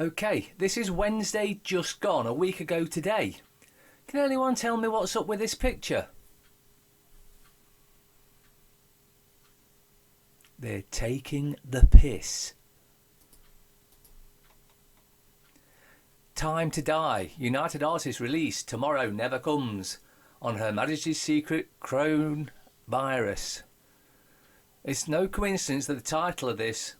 Okay, this is Wednesday just gone, a week ago today. Can anyone tell me what's up with this picture? They're taking the piss. Time to Die. United Artists release Tomorrow Never Comes on Her Majesty's Secret Coronavirus. It's no coincidence that the title of this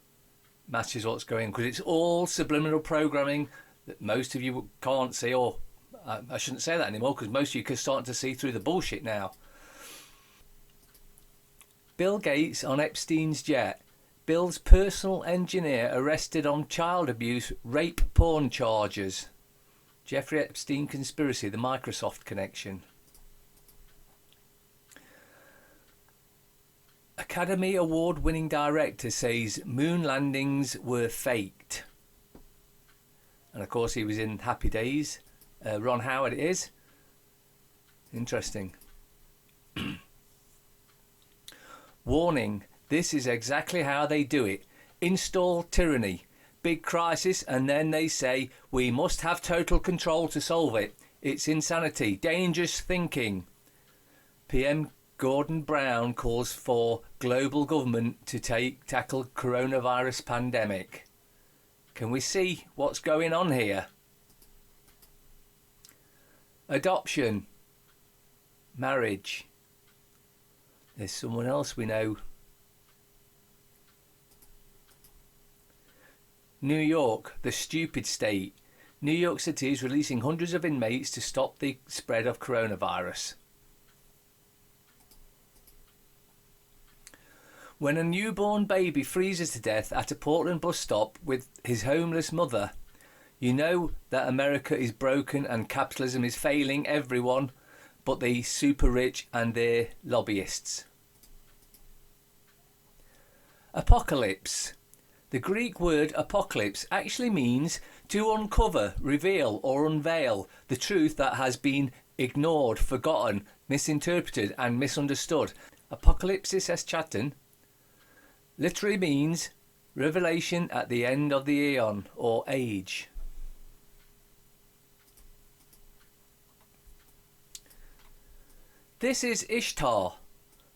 matches what's going on, because it's all subliminal programming that most of you can't see, or I shouldn't say that anymore, because most of you are starting to see through the bullshit now. Bill Gates on Epstein's jet. Bill's personal engineer arrested on child abuse, rape, porn charges. Jeffrey Epstein conspiracy, the Microsoft connection. Academy Award winning director says moon landings were faked. And of course he was in Happy Days. Ron Howard it is. Interesting. Warning, this is exactly how they do it. Install tyranny. Big crisis, and then they say we must have total control to solve it. It's insanity. Dangerous thinking. PM Gordon Brown calls for global government to tackle coronavirus pandemic. Can we see what's going on here? Adoption. Marriage. There's someone else we know. New York, the stupid state. New York City is releasing hundreds of inmates to stop the spread of coronavirus. When a newborn baby freezes to death at a Portland bus stop with his homeless mother, you know that America is broken and capitalism is failing everyone but the super rich and their lobbyists. Apocalypse. The Greek word apocalypse actually means to uncover, reveal or unveil the truth that has been ignored, forgotten, misinterpreted and misunderstood. Apocalypsis eschatton literally means revelation at the end of the aeon or age. This is Ishtar,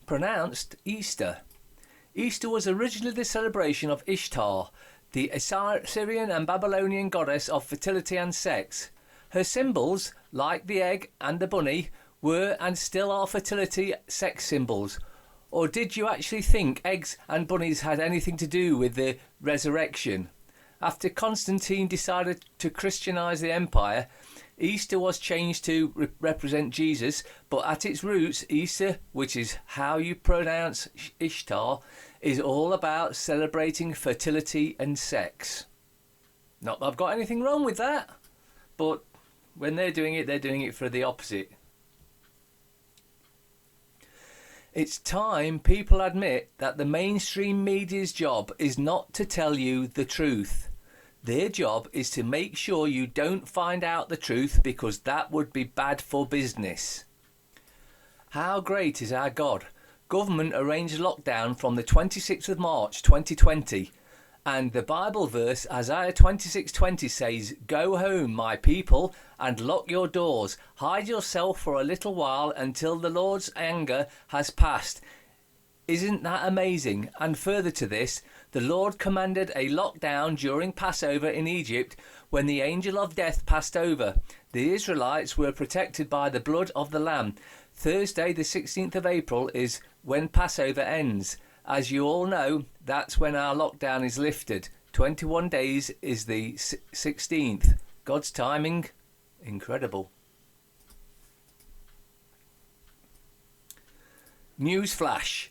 pronounced Easter. Easter was originally the celebration of Ishtar, the Assyrian and Babylonian goddess of fertility and sex. Her symbols, like the egg and the bunny, were and still are fertility sex symbols. Or did you actually think eggs and bunnies had anything to do with the resurrection? After Constantine decided to Christianize the empire, Easter was changed to represent Jesus, but at its roots, Easter, which is how you pronounce Ishtar, is all about celebrating fertility and sex. Not that I've got anything wrong with that, but when they're doing it for the opposite. It's time people admit that the mainstream media's job is not to tell you the truth. Their job is to make sure you don't find out the truth, because that would be bad for business. How great is our God? Government arranged lockdown from the 26th of March 2020, and the Bible verse Isaiah 26:20 says, "Go home, my people, and lock your doors. Hide yourself for a little while until the Lord's anger has passed." Isn't that amazing? And further to this, the Lord commanded a lockdown during Passover in Egypt when the angel of death passed over. The Israelites were protected by the blood of the Lamb. Thursday, the 16th of April, is when Passover ends. As you all know, that's when our lockdown is lifted. 21 days is the 16th. God's timing, incredible. Newsflash.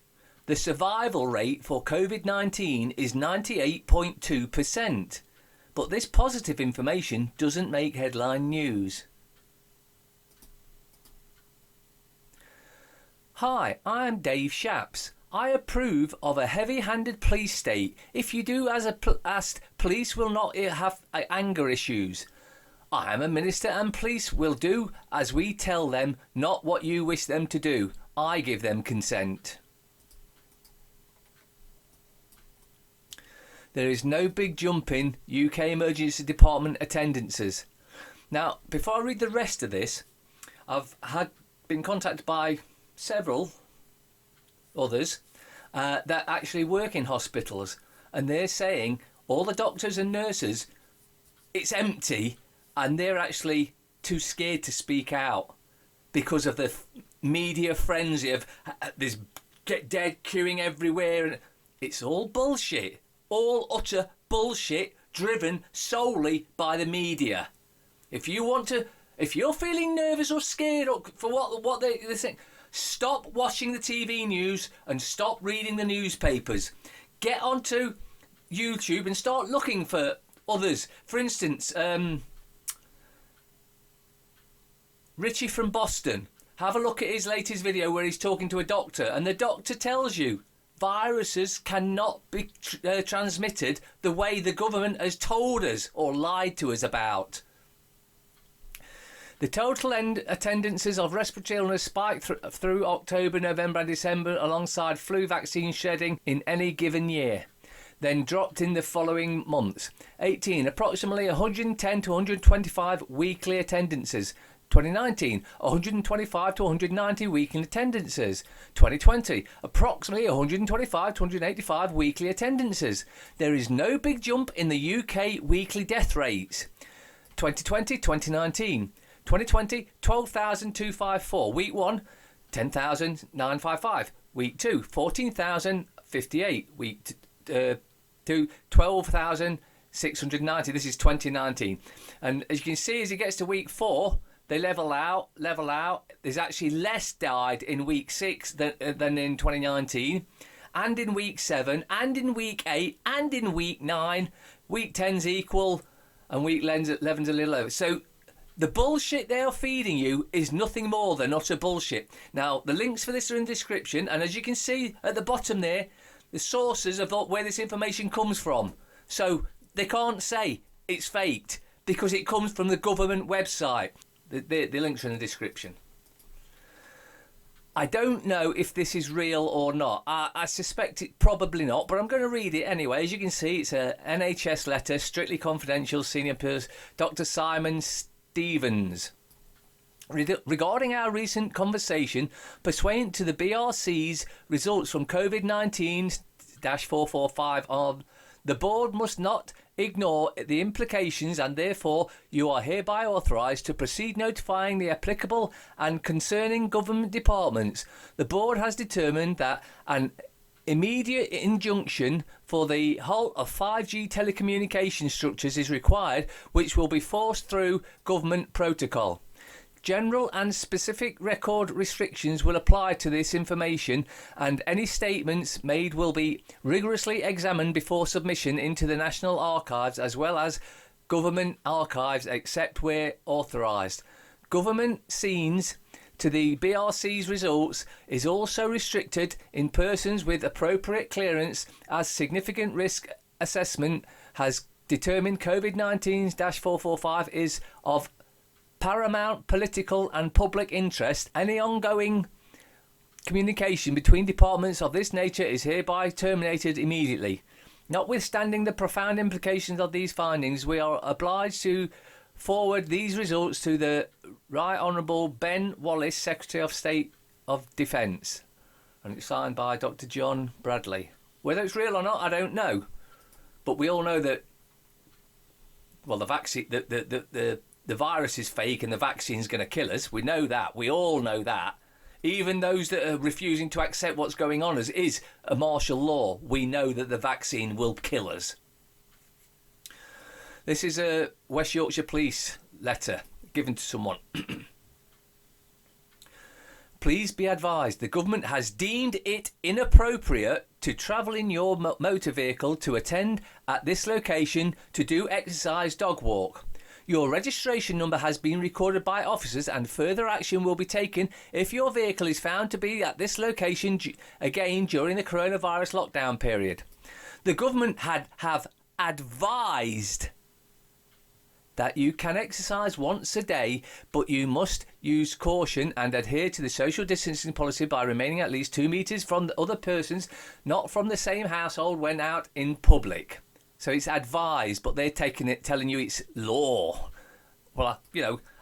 The survival rate for COVID-19 is 98.2%. But this positive information doesn't make headline news. Hi, I am Dave Shaps. I approve of a heavy-handed police state. If you do as asked, police will not have anger issues. I am a minister and police will do as we tell them, not what you wish them to do. I give them consent. There is no big jump in UK Emergency Department attendances. Now, before I read the rest of this, I've been contacted by several others that actually work in hospitals, and they're saying all the doctors and nurses, it's empty, and they're actually too scared to speak out because of the media frenzy of there's dead queuing everywhere, and it's all bullshit, all utter bullshit, driven solely by the media. If you're feeling nervous or scared for what they think, stop watching the TV news and stop reading the newspapers. Get onto YouTube and start looking for others. For instance, Richie from Boston. Have a look at his latest video where he's talking to a doctor, and the doctor tells you viruses cannot be transmitted the way the government has told us or lied to us about. The total attendances of respiratory illness spiked through October, November and December alongside flu vaccine shedding in any given year, then dropped in the following months. 18. Approximately 110 to 125 weekly attendances. 2019, 125 to 190 weekly attendances. 2020, approximately 125 to 185 weekly attendances. There is no big jump in the UK weekly death rates. 2020, 2019. 2020, 12,254. Week 1, 10,955. Week 2, 14,058. Week 2, 12,690. This is 2019. And as you can see, as it gets to week 4, they level out. There's actually less died in week 6 than in 2019. And in week 7, and in week 8, and in week 9. Week 10's equal, and week 11's a little over. So the bullshit they are feeding you is nothing more than utter bullshit. Now, the links for this are in the description, and as you can see at the bottom there, the sources of where this information comes from. So they can't say it's faked because it comes from the government website. The links are in the description. I don't know if this is real or not. I suspect it probably not, but I'm going to read it anyway. As you can see, it's a NHS letter, strictly confidential, senior person, Dr. Simon Stevens. Regarding our recent conversation, pursuant to the BRC's results from COVID-19-445 on, the board must not ignore the implications, and therefore you are hereby authorised to proceed notifying the applicable and concerning government departments. The board has determined that an immediate injunction for the halt of 5G telecommunication structures is required, which will be forced through government protocol. General and specific record restrictions will apply to this information, and any statements made will be rigorously examined before submission into the National Archives as well as government archives except where authorised. Government scenes to the BRC's results is also restricted in persons with appropriate clearance, as significant risk assessment has determined COVID-19-445 is of paramount political and public interest. Any ongoing communication between departments of this nature is hereby terminated immediately. Notwithstanding the profound implications of these findings, we are obliged to forward these results to the Right Honourable Ben Wallace, Secretary of State of Defence. And it's signed by Dr. John Bradley. Whether it's real or not, I don't know. But we all know that, well, the vaccine, the virus is fake and the vaccine's going to kill us. We know that. We all know that. Even those that are refusing to accept what's going on as is a martial law, we know that the vaccine will kill us. This is a West Yorkshire Police letter given to someone. Please be advised, the government has deemed it inappropriate to travel in your motor vehicle to attend at this location to do exercise dog walk. Your registration number has been recorded by officers, and further action will be taken if your vehicle is found to be at this location again during the coronavirus lockdown period. The government have advised that you can exercise once a day, but you must use caution and adhere to the social distancing policy by remaining at least 2 metres from the other persons not from the same household when out in public. So it's advised, but they're telling you it's law. Well,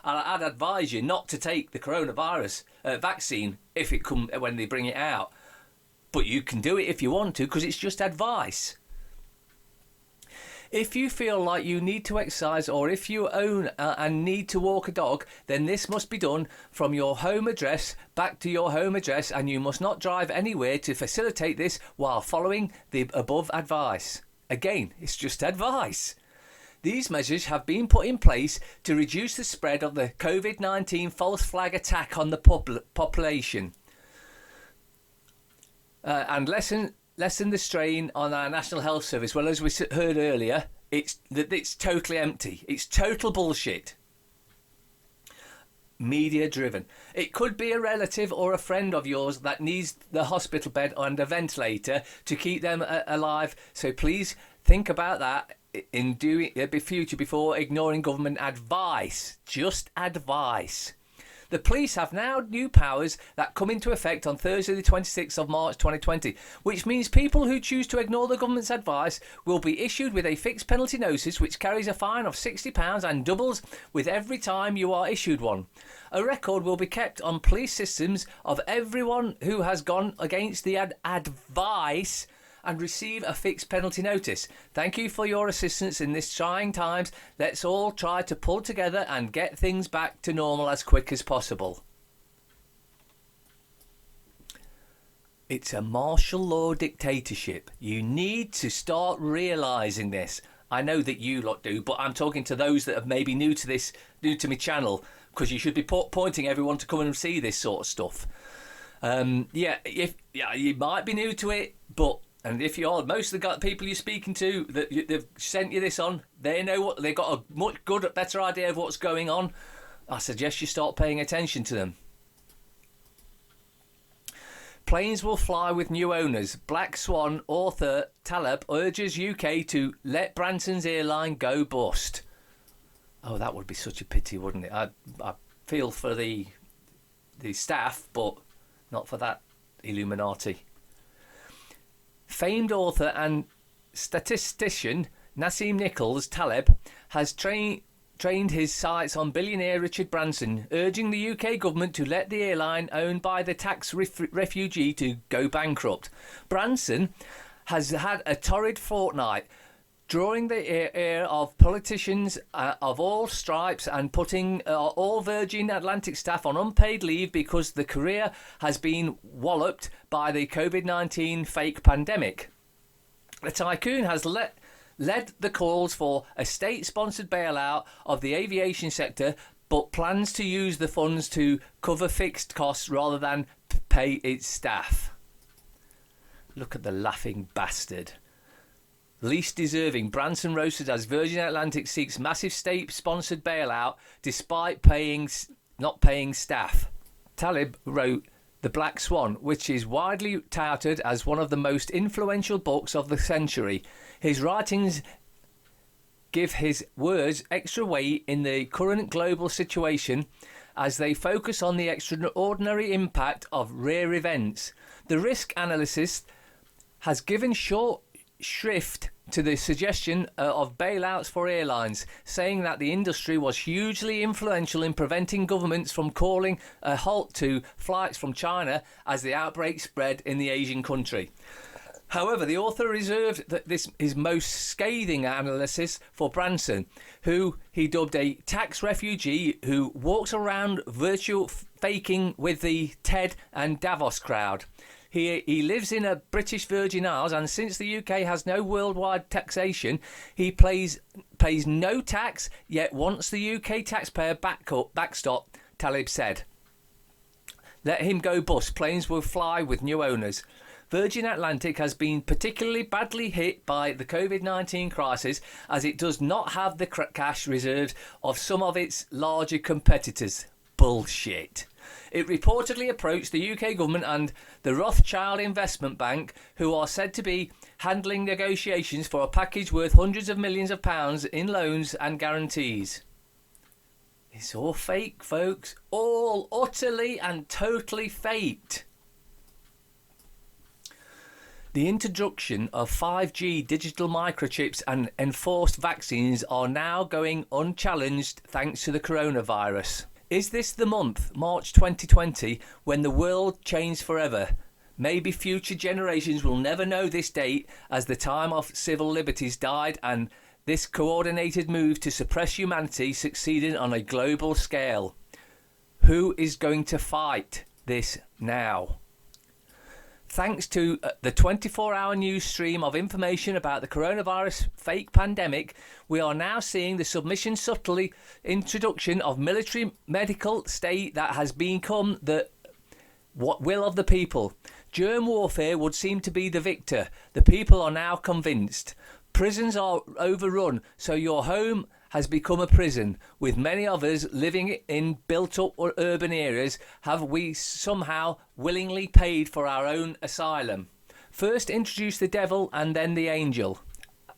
I'd advise you not to take the coronavirus vaccine when they bring it out. But you can do it if you want to, because it's just advice. If you feel like you need to exercise, or if you own and need to walk a dog, then this must be done from your home address back to your home address, and you must not drive anywhere to facilitate this while following the above advice. Again, it's just advice. These measures have been put in place to reduce the spread of the COVID-19 false flag attack on the population and lessen the strain on our National Health Service. Well, as we heard earlier, it's totally empty. It's total bullshit. Media driven. It could be a relative or a friend of yours that needs the hospital bed and a ventilator to keep them alive. So please think about that in doing the future before ignoring government advice. Just advice. The police have now new powers that come into effect on Thursday the 26th of March 2020, which means people who choose to ignore the government's advice will be issued with a fixed penalty notice which carries a fine of £60 and doubles with every time you are issued one. A record will be kept on police systems of everyone who has gone against the advice and receive a fixed penalty notice. Thank you for your assistance in this trying times. Let's all try to pull together and get things back to normal as quick as possible. It's a martial law dictatorship. You need to start realising this. I know that you lot do, but I'm talking to those that are maybe new to my channel, because you should be pointing everyone to come and see this sort of stuff. You might be new to it, but and if you are, most of the people you're speaking to that they've sent you this on, they know what they've got a much better idea of what's going on. I suggest you start paying attention to them. Planes will fly with new owners. Black Swan author Taleb urges UK to let Branson's airline go bust. Oh, that would be such a pity, wouldn't it? I feel for the staff, but not for that Illuminati. Famed author and statistician Nassim Nichols Taleb has trained his sights on billionaire Richard Branson, urging the UK government to let the airline owned by the tax refugee to go bankrupt. Branson has had a torrid fortnight, drawing the ear of politicians of all stripes and putting all Virgin Atlantic staff on unpaid leave because the career has been walloped by the COVID-19 fake pandemic. The tycoon has led the calls for a state-sponsored bailout of the aviation sector, but plans to use the funds to cover fixed costs rather than pay its staff. Look at the laughing bastard. Least deserving, Branson roasted as Virgin Atlantic seeks massive state-sponsored bailout despite not paying staff. Taleb wrote The Black Swan, which is widely touted as one of the most influential books of the century. His writings give his words extra weight in the current global situation as they focus on the extraordinary impact of rare events. The risk analysis has given short shrift to the suggestion of bailouts for airlines, saying that the industry was hugely influential in preventing governments from calling a halt to flights from China as the outbreak spread in the Asian country. However, the author reserved his most scathing analysis for Branson, who he dubbed a tax refugee who walks around virtual faking with the TED and Davos crowd. He lives in a British Virgin Isles, and since the UK has no worldwide taxation, he pays no tax, yet wants the UK taxpayer backstop, Taleb said. Let him go bust. Planes will fly with new owners. Virgin Atlantic has been particularly badly hit by the COVID-19 crisis, as it does not have the cash reserves of some of its larger competitors. Bullshit. It reportedly approached the UK government and the Rothschild Investment Bank, who are said to be handling negotiations for a package worth hundreds of millions of pounds in loans and guarantees. It's all fake, folks. All utterly and totally faked. The introduction of 5G digital microchips and enforced vaccines are now going unchallenged thanks to the coronavirus. Is this the month, March 2020, when the world changed forever? Maybe future generations will never know this date, as the time of civil liberties died and this coordinated move to suppress humanity succeeded on a global scale. Who is going to fight this now? Thanks to the 24-hour news stream of information about the coronavirus fake pandemic, we are now seeing the subtly introduction of military medical state that has become the will of the people. Germ warfare would seem to be the victor. The people are now convinced. Prisons are overrun, so your home has become a prison. With many of us living in built-up or urban areas, have we somehow willingly paid for our own asylum? First introduce the devil and then the angel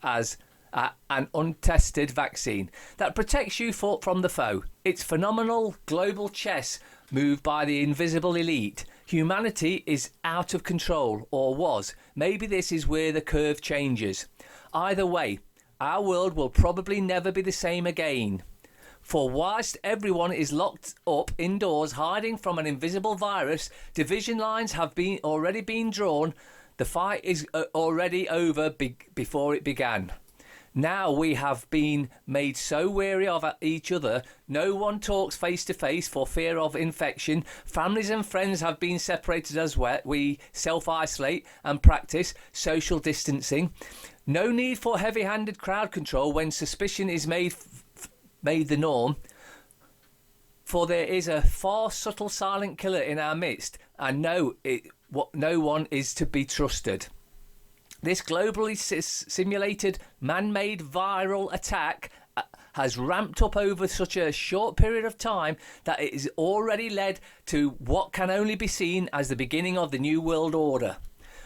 as an untested vaccine that protects you from the foe. It's phenomenal global chess moved by the invisible elite. Humanity is out of control, or was. Maybe this is where the curve changes. Either way, our world will probably never be the same again. For whilst everyone is locked up indoors hiding from an invisible virus, division lines have already been drawn. The fight is already over before it began. Now we have been made so wary of each other, no one talks face to face for fear of infection. Families and friends have been separated as we self-isolate and practice social distancing. No need for heavy-handed crowd control when suspicion is made the norm. For there is a far subtle silent killer in our midst, and no one is to be trusted. This globally simulated man-made viral attack has ramped up over such a short period of time that it has already led to what can only be seen as the beginning of the New World Order.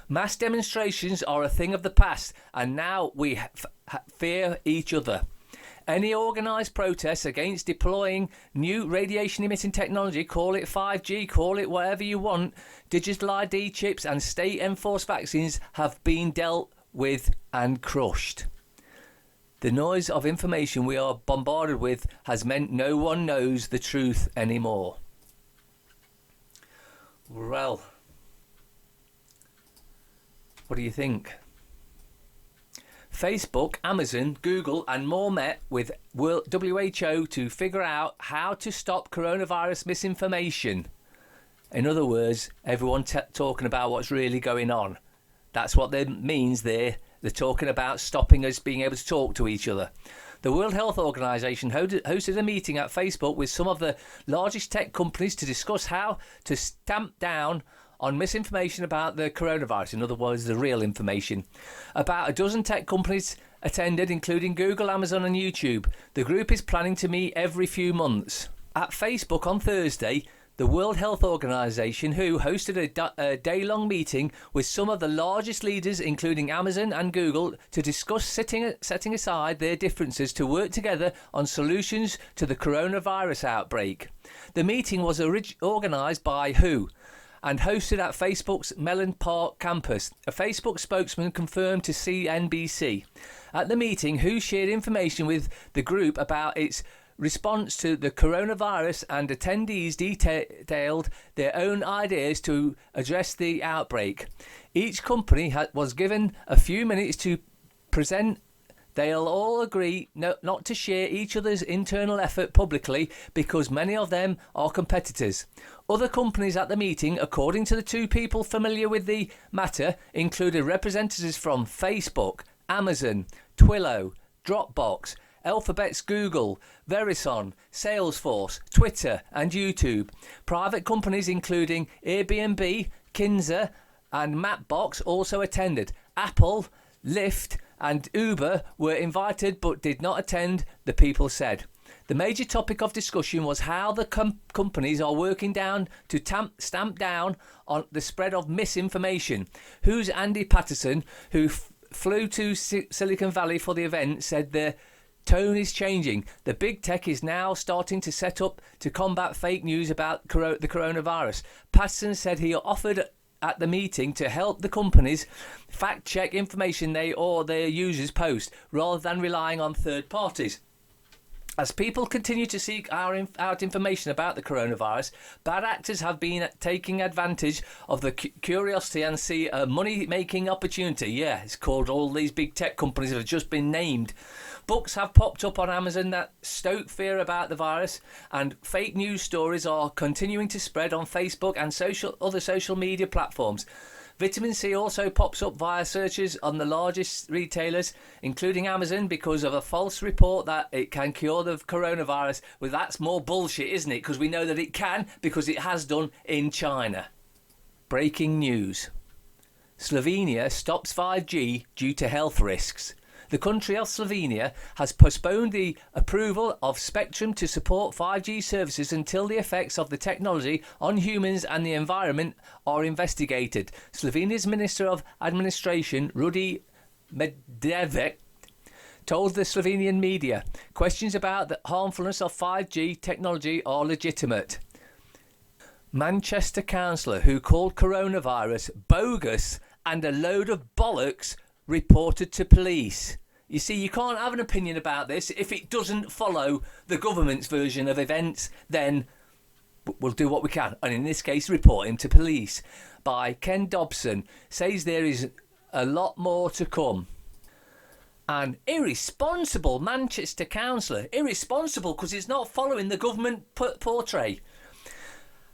Mass demonstrations are a thing of the past, and now we fear each other. Any organised protests against deploying new radiation-emitting technology, call it 5G, call it whatever you want, digital ID chips and state-enforced vaccines have been dealt with and crushed. The noise of information we are bombarded with has meant no one knows the truth anymore. Well, what do you think? Facebook, Amazon, Google and more met with WHO to figure out how to stop coronavirus misinformation. In other words, everyone talking about what's really going on. That's what that means there. They're talking about stopping us being able to talk to each other. The World Health Organization hosted a meeting at Facebook with some of the largest tech companies to discuss how to stamp down on misinformation about the coronavirus, in other words, the real information. About a dozen tech companies attended, including Google, Amazon and YouTube. The group is planning to meet every few months. At Facebook on Thursday, the World Health Organization, who hosted a day-long meeting with some of the largest leaders, including Amazon and Google, to discuss setting aside their differences to work together on solutions to the coronavirus outbreak. The meeting was organised by WHO and hosted at Facebook's Melon Park campus. A Facebook spokesman confirmed to CNBC. At the meeting, WHO shared information with the group about its response to the coronavirus, and attendees detailed their own ideas to address the outbreak. Each company was given a few minutes to present. They'll all agree not to share each other's internal effort publicly because many of them are competitors. Other companies at the meeting, according to the two people familiar with the matter, included representatives from Facebook, Amazon, Twilio, Dropbox, Alphabet's Google, Verizon, Salesforce, Twitter and YouTube. Private companies including Airbnb, Kinza and Mapbox also attended. Apple, Lyft and Uber were invited but did not attend, the people said. The major topic of discussion was how the companies are working down to stamp down on the spread of misinformation. WHO's Andy Patterson, who flew to Silicon Valley for the event, said the tone is changing. The big tech is now starting to set up to combat fake news about the coronavirus. Patterson said he offered at the meeting to help the companies fact check information they or their users post rather than relying on third parties. As people continue to seek out information about the coronavirus, bad actors have been taking advantage of the curiosity and see a money-making opportunity. Yeah, it's called all these big tech companies that have just been named. Books have popped up on Amazon that stoke fear about the virus, and fake news stories are continuing to spread on Facebook and other social media platforms. Vitamin C also pops up via searches on the largest retailers, including Amazon, because of a false report that it can cure the coronavirus. Well, that's more bullshit, isn't it? Because we know that it can, because it has done in China. Breaking news. Slovenia stops 5G due to health risks. The country of Slovenia has postponed the approval of spectrum to support 5G services until the effects of the technology on humans and the environment are investigated. Slovenia's Minister of Administration, Rudi Medvedev, told the Slovenian media, questions about the harmfulness of 5G technology are legitimate. Manchester councillor who called coronavirus bogus and a load of bollocks reported to police. You see, you can't have an opinion about this. If it doesn't follow the government's version of events, then we'll do what we can. And in this case, report him to police. By Ken Dobson, says there is a lot more to come. An irresponsible Manchester councillor, irresponsible because he's not following the government portrait,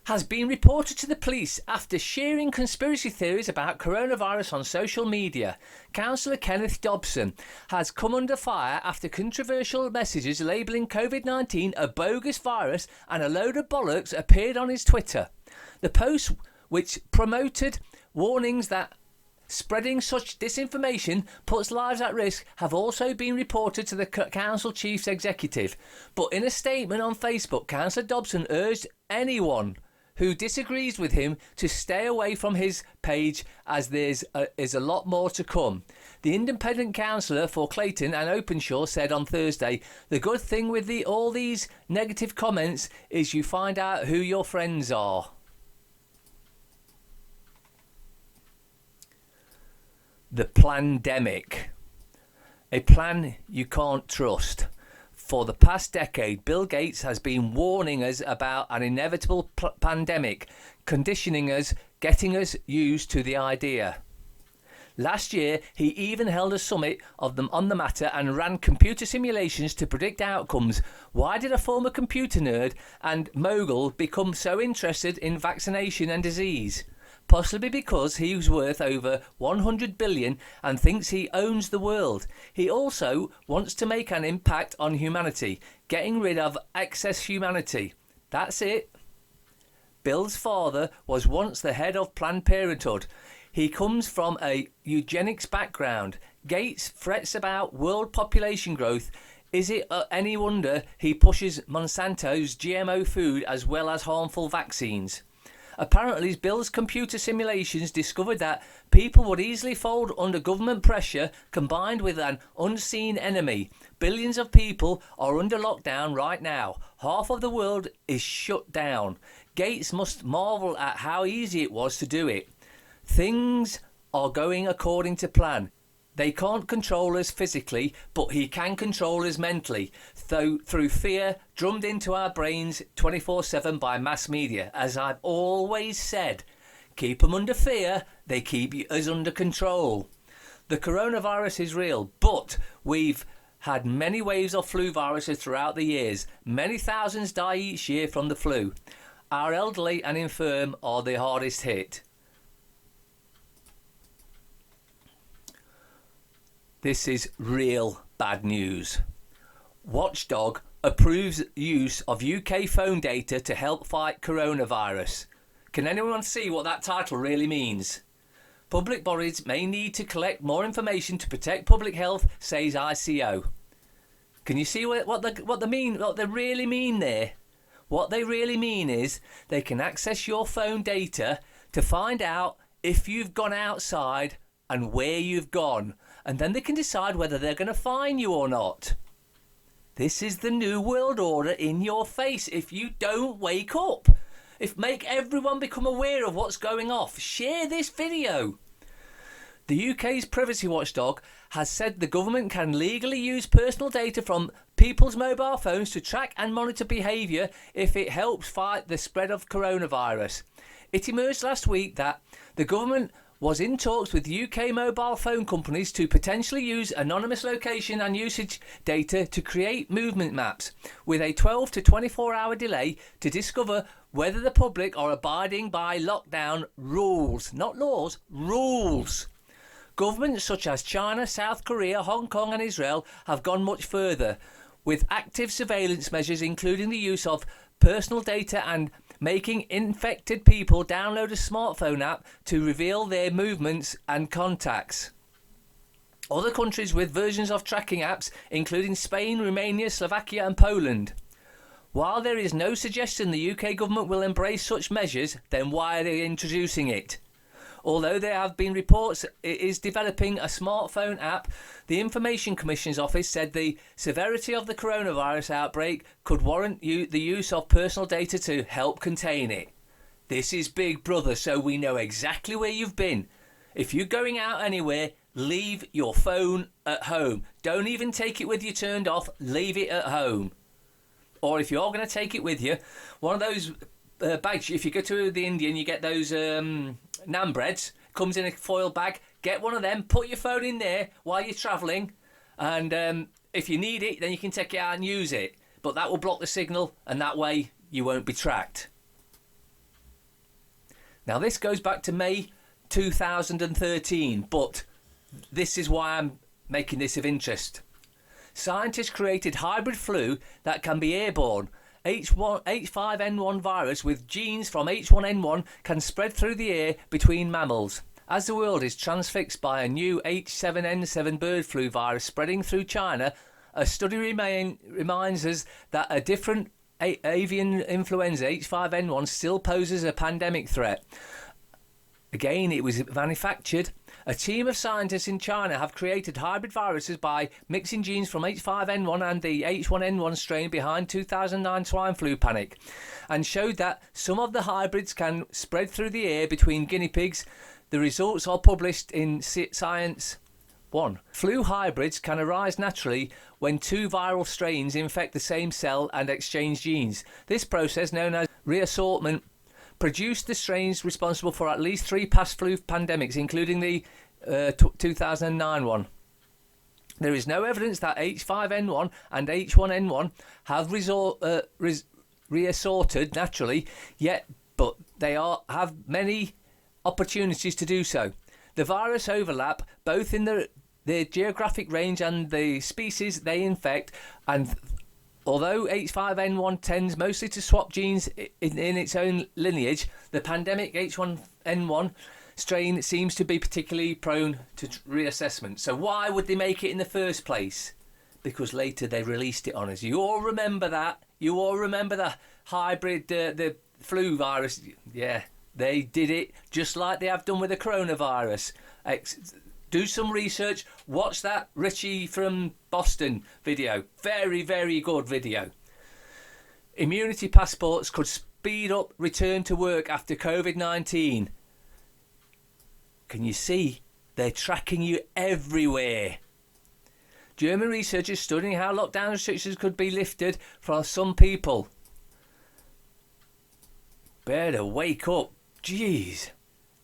has been reported to the police after sharing conspiracy theories about coronavirus on social media. Councillor Kenneth Dobson has come under fire after controversial messages labelling COVID-19 a bogus virus and a load of bollocks appeared on his Twitter. The post, which promoted warnings that spreading such disinformation puts lives at risk, have also been reported to the council chief's executive. But in a statement on Facebook, Councillor Dobson urged anyone who disagrees with him to stay away from his page, as there is a lot more to come. The independent councillor for Clayton and Openshaw said on Thursday, the good thing with all these negative comments is you find out who your friends are. The Plannedemic. A plan you can't trust. For the past decade, Bill Gates has been warning us about an inevitable pandemic, conditioning us, getting us used to the idea. Last year, he even held a summit on the matter and ran computer simulations to predict outcomes. Why did a former computer nerd and mogul become so interested in vaccination and disease? Possibly because he was worth over 100 billion and thinks he owns the world. He also wants to make an impact on humanity, getting rid of excess humanity. That's it. Bill's father was once the head of Planned Parenthood. He comes from a eugenics background. Gates frets about world population growth. Is it any wonder he pushes Monsanto's GMO food as well as harmful vaccines? Apparently, Bill's computer simulations discovered that people would easily fold under government pressure combined with an unseen enemy. Billions of people are under lockdown right now. Half of the world is shut down. Gates must marvel at how easy it was to do it. Things are going according to plan. They can't control us physically, but he can control us mentally, through fear drummed into our brains 24/7 by mass media. As I've always said, keep them under fear, they keep us under control. The coronavirus is real, but we've had many waves of flu viruses throughout the years. Many thousands die each year from the flu. Our elderly and infirm are the hardest hit. This is real bad news. Watchdog approves use of UK phone data to help fight coronavirus. Can anyone see what that title really means? Public bodies may need to collect more information to protect public health, says ICO. Can you see what they really mean there? What they really mean is they can access your phone data to find out if you've gone outside and where you've gone, and then they can decide whether they're going to fine you or not. This is the new world order in your face if you don't wake up. Make everyone become aware of what's going off. Share this video. The UK's privacy watchdog has said the government can legally use personal data from people's mobile phones to track and monitor behaviour if it helps fight the spread of coronavirus. It emerged last week that the government was in talks with UK mobile phone companies to potentially use anonymous location and usage data to create movement maps with a 12 to 24 hour delay to discover whether the public are abiding by lockdown rules, not laws, rules. Governments such as China, South Korea, Hong Kong and Israel have gone much further, with active surveillance measures including the use of personal data and making infected people download a smartphone app to reveal their movements and contacts. Other countries with versions of tracking apps, including Spain, Romania, Slovakia and Poland. While there is no suggestion the UK government will embrace such measures, then why are they introducing it? Although there have been reports it is developing a smartphone app, the Information Commission's office said the severity of the coronavirus outbreak could warrant the use of personal data to help contain it. This is Big Brother, so we know exactly where you've been. If you're going out anywhere, leave your phone at home. Don't even take it with you turned off, leave it at home. Or if you're going to take it with you, one of those bags, if you go to the Indian, you get those naan breads, comes in a foil bag, get one of them, put your phone in there while you're travelling, and if you need it, then you can take it out and use it. But that will block the signal, and that way you won't be tracked. Now this goes back to May 2013, but this is why I'm making this of interest. Scientists created hybrid flu that can be airborne. H5N1 virus with genes from H1N1 can spread through the air between mammals. As the world is transfixed by a new H7N7 bird flu virus spreading through China, a study reminds us that a different avian influenza, H5N1, still poses a pandemic threat. Again, it was manufactured. A team of scientists in China have created hybrid viruses by mixing genes from H5N1 and the H1N1 strain behind 2009 swine flu panic, and showed that some of the hybrids can spread through the air between guinea pigs. The results are published in Science. 1. Flu hybrids can arise naturally when two viral strains infect the same cell and exchange genes. This process, known as reassortment, produced the strains responsible for at least 3 past flu pandemics, including the 2009 one. There is no evidence that H5N1 and H1N1 have reassorted naturally yet, but they have many opportunities to do so. The virus overlap both in their geographic range and the species they infect, and although H5N1 tends mostly to swap genes in its own lineage, the pandemic H1N1 strain seems to be particularly prone to reassessment. So why would they make it in the first place? Because later they released it on us. You all remember that? You all remember the hybrid, the flu virus? Yeah, they did it just like they have done with the coronavirus. Do some research, watch that Richie from Boston video. Very, very good video. Immunity passports could speed up return to work after COVID-19. Can you see? They're tracking you everywhere. German researchers studying how lockdown restrictions could be lifted for some people. Better wake up. Jeez.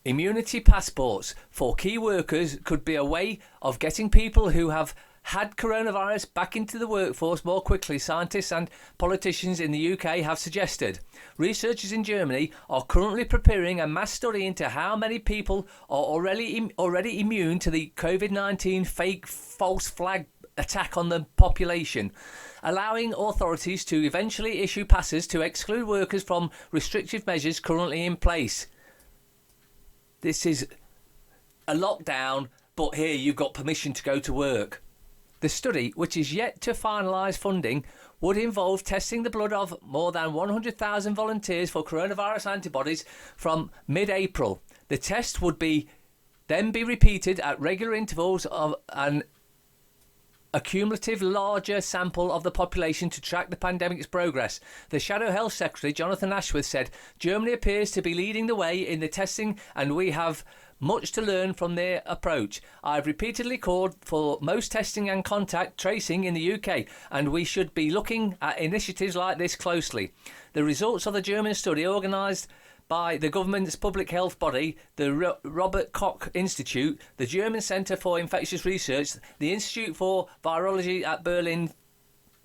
Immunity passports for key workers could be a way of getting people who have had coronavirus back into the workforce more quickly, scientists and politicians in the UK have suggested. Researchers in Germany are currently preparing a mass study into how many people are already immune to the COVID-19 fake false flag attack on the population, allowing authorities to eventually issue passes to exclude workers from restrictive measures currently in place. This is a lockdown, but here you've got permission to go to work. The study, which is yet to finalise funding, would involve testing the blood of more than 100,000 volunteers for coronavirus antibodies from mid-April. The test would then be repeated at regular intervals and a cumulative larger sample of the population to track the pandemic's progress. The Shadow Health Secretary, Jonathan Ashworth, said, Germany appears to be leading the way in the testing and we have much to learn from their approach. I've repeatedly called for most testing and contact tracing in the UK, and we should be looking at initiatives like this closely. The results of the German study, organised by the government's public health body, the Robert Koch Institute, the German Centre for Infectious Research, the Institute for Virology at Berlin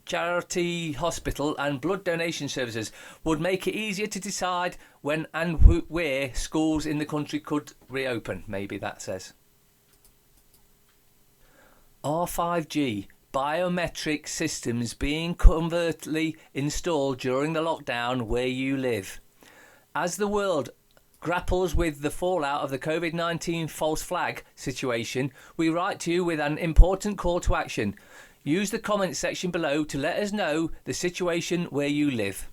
Charity Hospital and blood donation services, would make it easier to decide when and where schools in the country could reopen, maybe that says. R5G biometric systems being covertly installed during the lockdown where you live. As the world grapples with the fallout of the COVID-19 false flag situation, we write to you with an important call to action. Use the comments section below to let us know the situation where you live.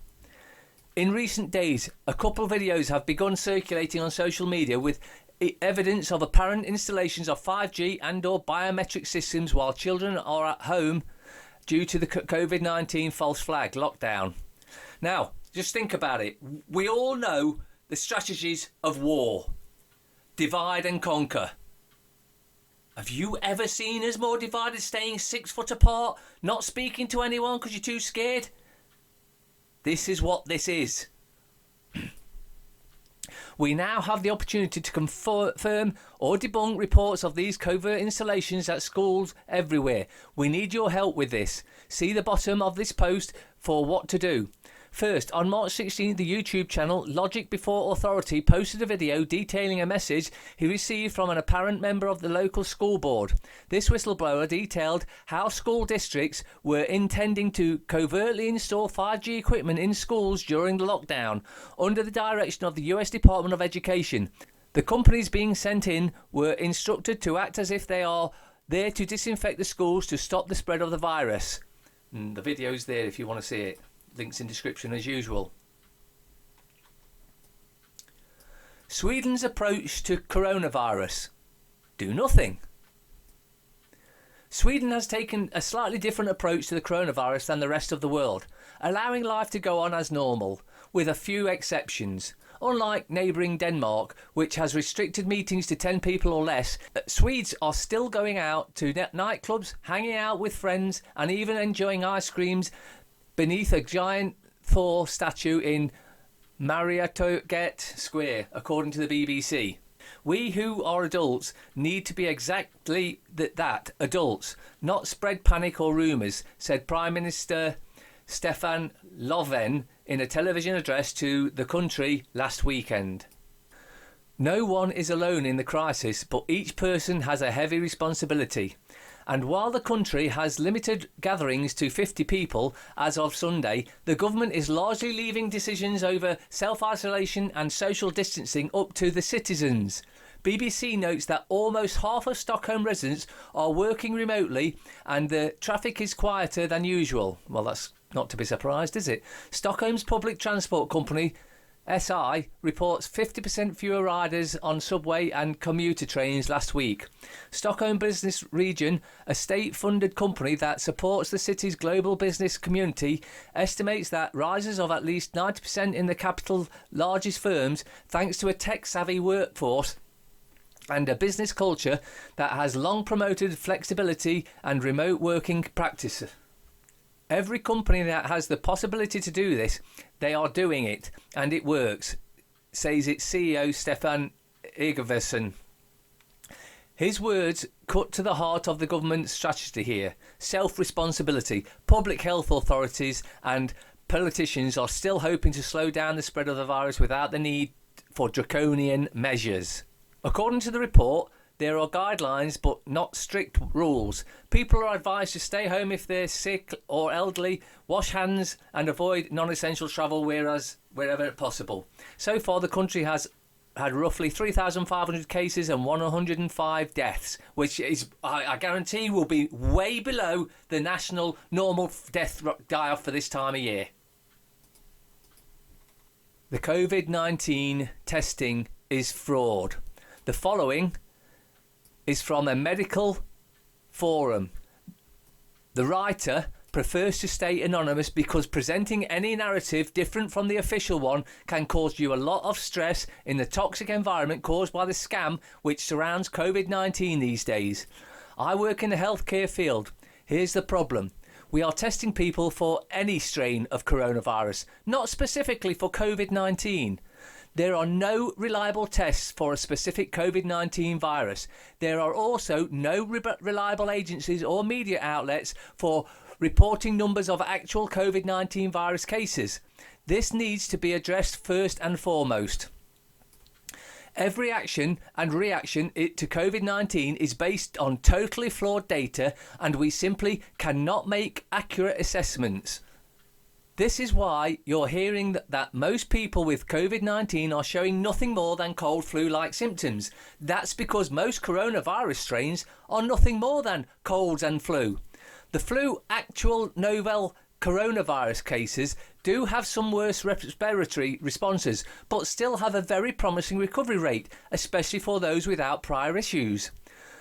In recent days, a couple of videos have begun circulating on social media with evidence of apparent installations of 5G and or biometric systems while children are at home due to the COVID-19 false flag lockdown. Now, just think about it. We all know the strategies of war. Divide and conquer. Have you ever seen us more divided, staying 6 foot apart, not speaking to anyone because you're too scared? This is what this is. We now have the opportunity to confirm or debunk reports of these covert installations at schools everywhere. We need your help with this. See the bottom of this post for what to do. First, on March 16th, the YouTube channel Logic Before Authority posted a video detailing a message he received from an apparent member of the local school board. This whistleblower detailed how school districts were intending to covertly install 5G equipment in schools during the lockdown, under the direction of the US Department of Education. The companies being sent in were instructed to act as if they are there to disinfect the schools to stop the spread of the virus. The video's there if you want to see it. Links in description as usual. Sweden's approach to coronavirus. Do nothing. Sweden has taken a slightly different approach to the coronavirus than the rest of the world, allowing life to go on as normal, with a few exceptions. Unlike neighbouring Denmark, which has restricted meetings to 10 people or less, Swedes are still going out to nightclubs, hanging out with friends, and even enjoying ice creams beneath a giant Thor statue in Mariatorget Square, according to the BBC. We who are adults need to be exactly that, adults, not spread panic or rumours, said Prime Minister Stefan Löfven in a television address to the country last weekend. No one is alone in the crisis, but each person has a heavy responsibility. And while the country has limited gatherings to 50 people as of Sunday, the government is largely leaving decisions over self-isolation and social distancing up to the citizens. BBC notes that almost half of Stockholm residents are working remotely and the traffic is quieter than usual. Well, that's not to be surprised, is it? Stockholm's public transport company SI reports 50% fewer riders on subway and commuter trains last week. Stockholm Business Region, a state-funded company that supports the city's global business community, estimates that rises of at least 90% in the capital's largest firms, thanks to a tech-savvy workforce and a business culture that has long promoted flexibility and remote working practices. Every company that has the possibility to do this, they are doing it, and it works, says its CEO Stefan Egerversen. His words cut to the heart of the government's strategy here. Self-responsibility. Public health authorities and politicians are still hoping to slow down the spread of the virus without the need for draconian measures. According to the report, there are guidelines but not strict rules. People are advised to stay home if they're sick or elderly, wash hands and avoid non-essential travel wherever possible. So far the country has had roughly 3,500 cases and 105 deaths, which is, I guarantee, will be way below the national normal death die-off for this time of year. The COVID-19 testing is fraud. The following is from a medical forum. The writer prefers to stay anonymous because presenting any narrative different from the official one can cause you a lot of stress in the toxic environment caused by the scam which surrounds COVID-19 these days. I work in the healthcare field. Here's the problem. We are testing people for any strain of coronavirus, not specifically for COVID-19. There are no reliable tests for a specific COVID-19 virus. There are also no reliable agencies or media outlets for reporting numbers of actual COVID-19 virus cases. This needs to be addressed first and foremost. Every action and reaction to COVID-19 is based on totally flawed data, and we simply cannot make accurate assessments. This is why you're hearing that most people with COVID-19 are showing nothing more than cold flu-like symptoms. That's because most coronavirus strains are nothing more than colds and flu. The flu actual novel coronavirus cases do have some worse respiratory responses, but still have a very promising recovery rate, especially for those without prior issues.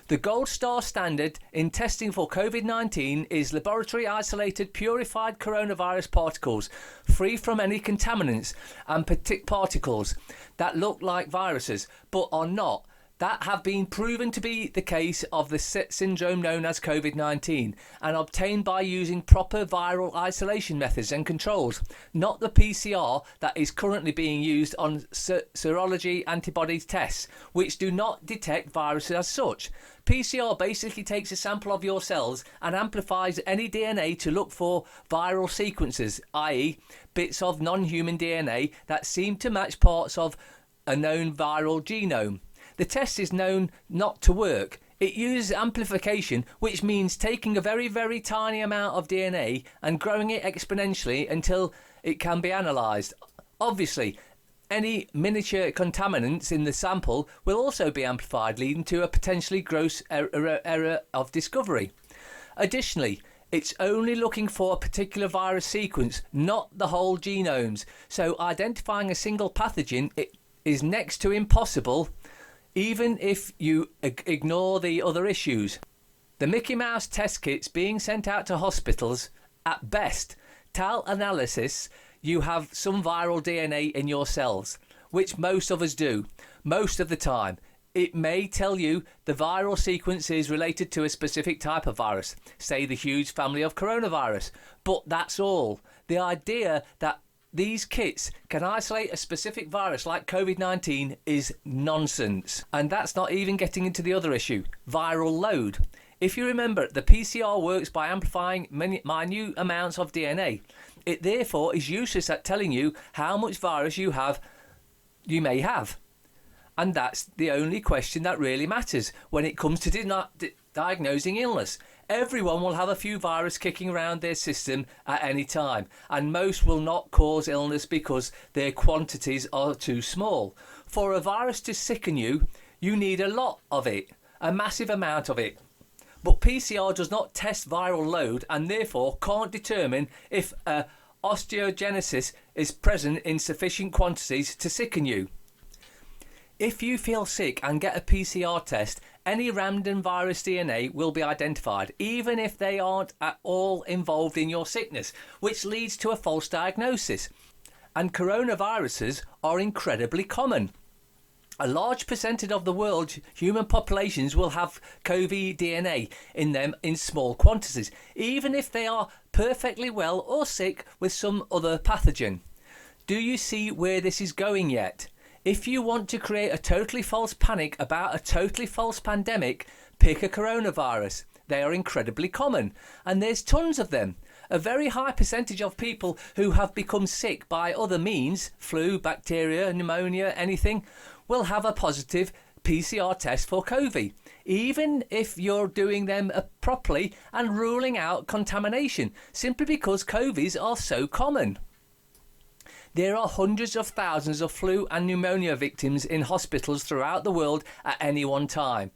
The gold star standard in testing for COVID-19 is laboratory isolated purified coronavirus particles, free from any contaminants and particles that look like viruses but are not, that have been proven to be the case of the syndrome known as COVID-19 and obtained by using proper viral isolation methods and controls, not the PCR that is currently being used on serology antibody tests, which do not detect viruses as such. PCR basically takes a sample of your cells and amplifies any DNA to look for viral sequences, i.e. bits of non-human DNA that seem to match parts of a known viral genome. The test is known not to work. It uses amplification, which means taking a very, very tiny amount of DNA and growing it exponentially until it can be analysed. Obviously, any miniature contaminants in the sample will also be amplified, leading to a potentially gross error of discovery. Additionally, it's only looking for a particular virus sequence, not the whole genomes, so identifying a single pathogen is next to impossible, even if you ignore the other issues. The Mickey Mouse test kits being sent out to hospitals, at best, tell analysis you have some viral DNA in your cells, which most of us do, most of the time. It may tell you the viral sequence is related to a specific type of virus, say the huge family of coronavirus, but that's all. The idea that these kits can isolate a specific virus like COVID-19 is nonsense. And that's not even getting into the other issue, viral load. If you remember, the PCR works by amplifying minute amounts of DNA. It therefore is useless at telling you how much virus you may have. And that's the only question that really matters when it comes to diagnosing illness. Everyone will have a few virus kicking around their system at any time, and most will not cause illness because their quantities are too small. For a virus to sicken you, you need a lot of it, a massive amount of it. But PCR does not test viral load and therefore can't determine if osteogenesis is present in sufficient quantities to sicken you. If you feel sick and get a PCR test, any random virus DNA will be identified, even if they aren't at all involved in your sickness, which leads to a false diagnosis. And coronaviruses are incredibly common. A large percentage of the world's human populations will have COVID DNA in them in small quantities, even if they are perfectly well or sick with some other pathogen. Do you see where this is going yet? If you want to create a totally false panic about a totally false pandemic, pick a coronavirus. They are incredibly common, and there's tons of them. A very high percentage of people who have become sick by other means, flu, bacteria, pneumonia, anything, will have a positive PCR test for COVID, even if you're doing them properly and ruling out contamination, simply because COVIDs are so common. There are hundreds of thousands of flu and pneumonia victims in hospitals throughout the world at any one time.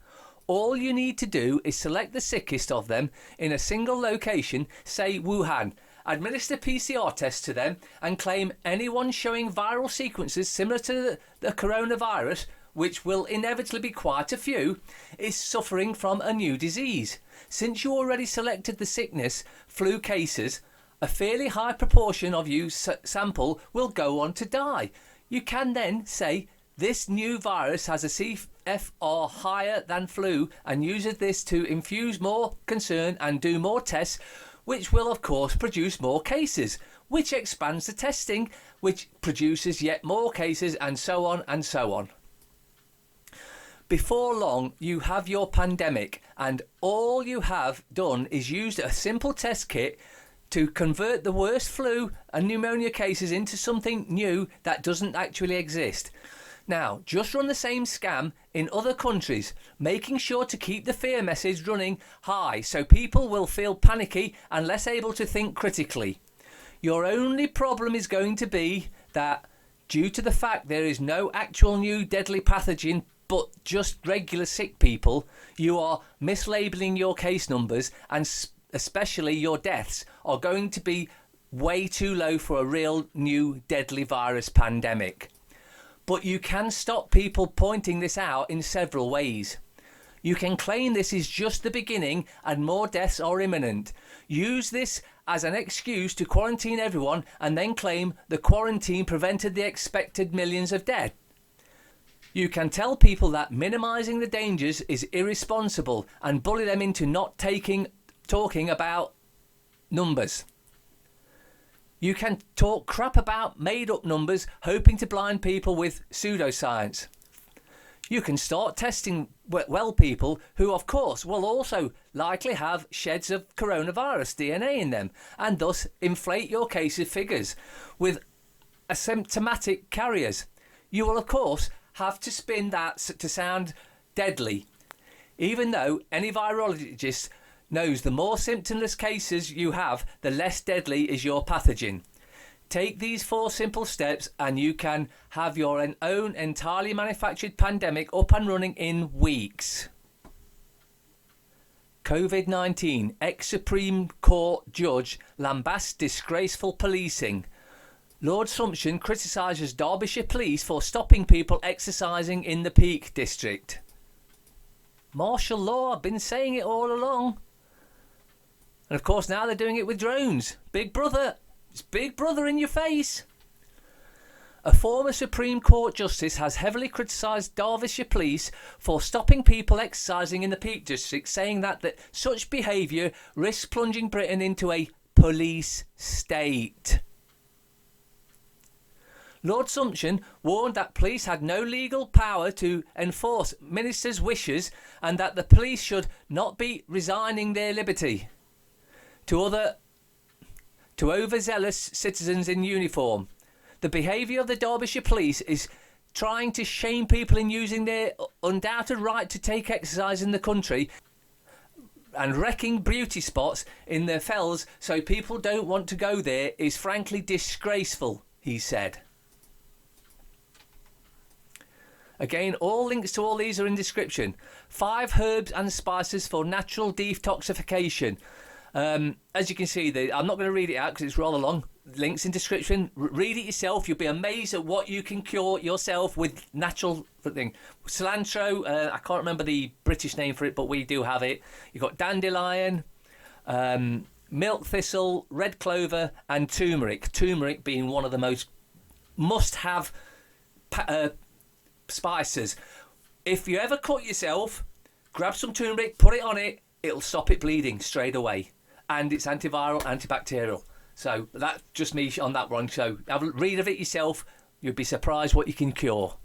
All you need to do is select the sickest of them in a single location, say Wuhan, administer PCR tests to them and claim anyone showing viral sequences similar to the coronavirus which will inevitably be quite a few, is suffering from a new disease. Since you already selected the sickness, flu cases, a fairly high proportion of you sample will go on to die. You can then say this new virus has a CFR higher than flu and uses this to infuse more concern and do more tests, which will of course produce more cases, which expands the testing, which produces yet more cases, and so on and so on. Before long, you have your pandemic, and all you have done is used a simple test kit to convert the worst flu and pneumonia cases into something new that doesn't actually exist. Now, just run the same scam in other countries, making sure to keep the fear message running high so people will feel panicky and less able to think critically. Your only problem is going to be that, due to the fact there is no actual new deadly pathogen but just regular sick people, you are mislabeling your case numbers, and especially your deaths are going to be way too low for a real new deadly virus pandemic. But you can stop people pointing this out in several ways. You can claim this is just the beginning and more deaths are imminent. Use this as an excuse to quarantine everyone and then claim the quarantine prevented the expected millions of deaths. You can tell people that minimising the dangers is irresponsible and bully them into not talking about numbers. You can talk crap about made-up numbers, hoping to blind people with pseudoscience. You can start testing well people who, of course, will also likely have sheds of coronavirus DNA in them, and thus inflate your cases figures with asymptomatic carriers. You will, of course, have to spin that to sound deadly, even though any virologist knows the more symptomless cases you have, the less deadly is your pathogen. Take these 4 simple steps and you can have your own entirely manufactured pandemic up and running in weeks. COVID-19, ex-Supreme Court judge lambaste disgraceful policing. Lord Sumption criticises Derbyshire police for stopping people exercising in the Peak District. Martial law, I've been saying it all along. And of course now they're doing it with drones. Big brother. It's big brother in your face. A former Supreme Court justice has heavily criticised Derbyshire police for stopping people exercising in the Peak District, saying that such behaviour risks plunging Britain into a police state. Lord Sumption warned that police had no legal power to enforce ministers' wishes and that the police should not be resigning their liberty to overzealous citizens in uniform. The behaviour of the Derbyshire police is trying to shame people in using their undoubted right to take exercise in the country and wrecking beauty spots in their fells so people don't want to go there is frankly disgraceful, he said. Again, all links to all these are in description. 5 herbs and spices for natural detoxification. As you can see, I'm not going to read it out because it's rather long. Links in description. Read it yourself. You'll be amazed at what you can cure yourself with natural thing. Cilantro, I can't remember the British name for it, but we do have it. You've got dandelion, milk thistle, red clover, and turmeric. Turmeric being one of the most must-have spices. If you ever cut yourself, grab some turmeric, put it on it. It'll stop it bleeding straight away. And it's antiviral, antibacterial. So that's just me on that one. So have a read of it yourself. You'll be surprised what you can cure.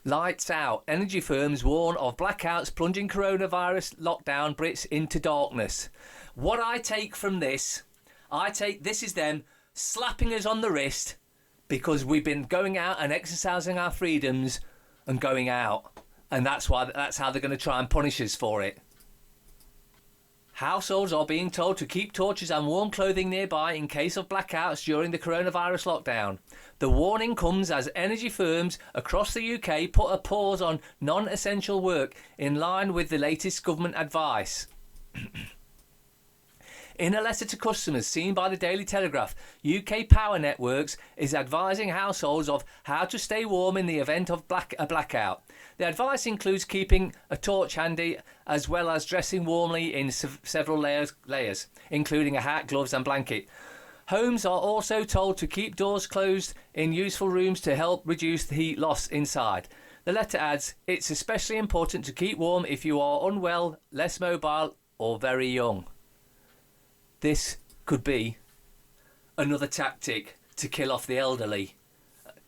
Lights out. Energy firms warn of blackouts plunging coronavirus lockdown Brits into darkness. What I take from this, this is them slapping us on the wrist because we've been going out and exercising our freedoms and going out. And that's how they're going to try and punish us for it. Households are being told to keep torches and warm clothing nearby in case of blackouts during the coronavirus lockdown. The warning comes as energy firms across the UK put a pause on non-essential work in line with the latest government advice. In a letter to customers seen by the Daily Telegraph, UK Power Networks is advising households of how to stay warm in the event of a blackout. The advice includes keeping a torch handy as well as dressing warmly in several layers, including a hat, gloves and blanket. Homes are also told to keep doors closed in useful rooms to help reduce the heat loss inside. The letter adds, it's especially important to keep warm if you are unwell, less mobile or very young. This could be another tactic to kill off the elderly.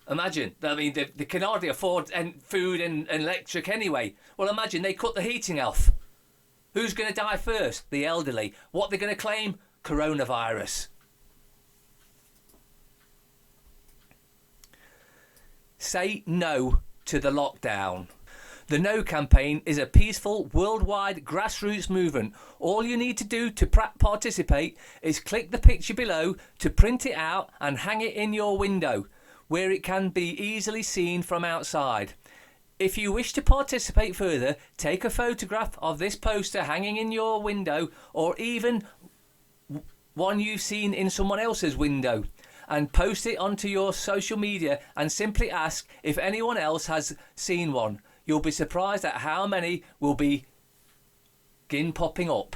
Imagine, I mean, they can hardly afford food and electric anyway. Well, imagine they cut the heating off. Who's going to die first? The elderly. What they're going to claim? Coronavirus. Say no to the lockdown. The No campaign is a peaceful, worldwide grassroots movement. All you need to do to participate is click the picture below to print it out and hang it in your window, where it can be easily seen from outside. If you wish to participate further, take a photograph of this poster hanging in your window, or even one you've seen in someone else's window, and post it onto your social media and simply ask if anyone else has seen one. You'll be surprised at how many will begin popping up.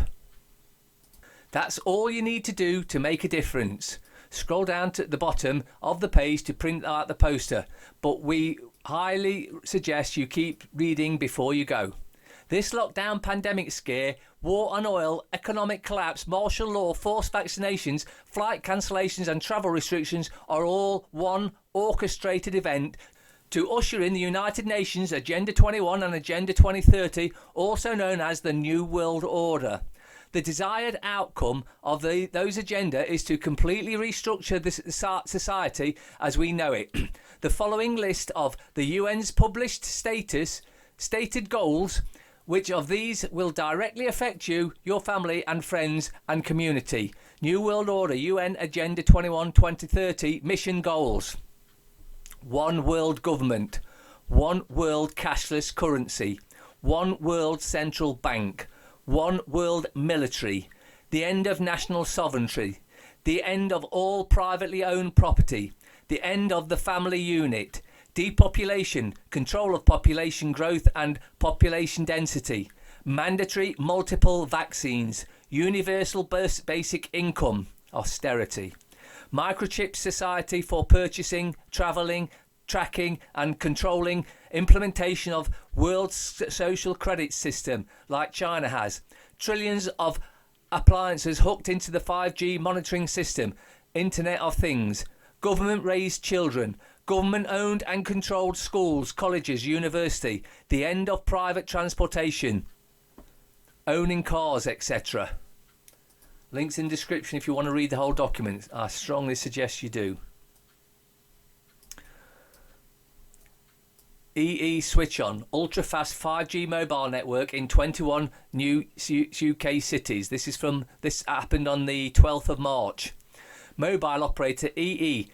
That's all you need to do to make a difference. Scroll down to the bottom of the page to print out the poster, but we highly suggest you keep reading before you go. This lockdown pandemic scare, war on oil, economic collapse, martial law, forced vaccinations, flight cancellations and travel restrictions are all one orchestrated event to usher in the United Nations Agenda 21 and Agenda 2030, also known as the New World Order. The desired outcome of those agenda is to completely restructure this society as we know it. The following list of the UN's published stated goals. Which of these will directly affect you, your family and friends and community? New World Order, UN Agenda 21-2030 mission goals. One world government. One world cashless currency. One world central bank. One world military. The end of national sovereignty. The end of all privately owned property. The end of the family unit. Depopulation, control of population growth and population density, mandatory multiple vaccines, universal basic income, austerity, microchip society for purchasing, travelling, tracking and controlling, implementation of world social credit system like China has, trillions of appliances hooked into the 5G monitoring system, Internet of Things, government-raised children, government-owned and controlled schools, colleges, university, the end of private transportation, owning cars, etc. Links in description if you want to read the whole document. I strongly suggest you do. EE switch on, ultra-fast 5G mobile network in 21 new UK cities. This happened on the 12th of March. Mobile operator EE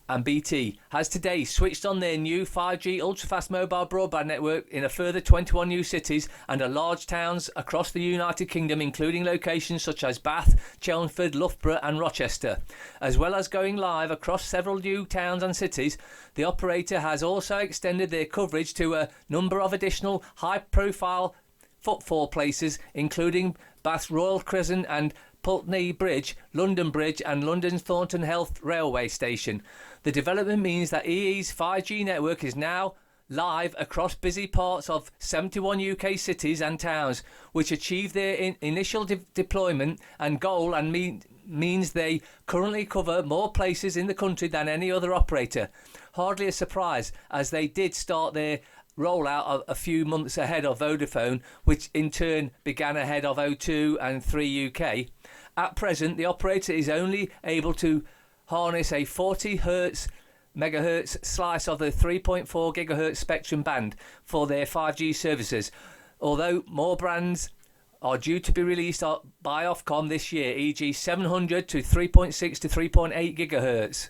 and BT has today switched on their new 5G ultra-fast mobile broadband network in a further 21 new cities and large towns across the United Kingdom, including locations such as Bath, Chelmsford, Loughborough and Rochester. As well as going live across several new towns and cities, the operator has also extended their coverage to a number of additional high-profile footfall places, including Bath's Royal Crescent and Putney Bridge, London Bridge and London's Thornton Heath Railway Station. The development means that EE's 5G network is now live across busy parts of 71 UK cities and towns, which achieved their initial deployment and goal and means they currently cover more places in the country than any other operator. Hardly a surprise, as they did start their rollout a few months ahead of Vodafone, which in turn began ahead of O2 and 3 UK. At present, the operator is only able to harness a 40 megahertz slice of the 3.4 gigahertz spectrum band for their 5G services, although more brands are due to be released by Ofcom this year, e.g. 700 to 3.6 to 3.8 gigahertz.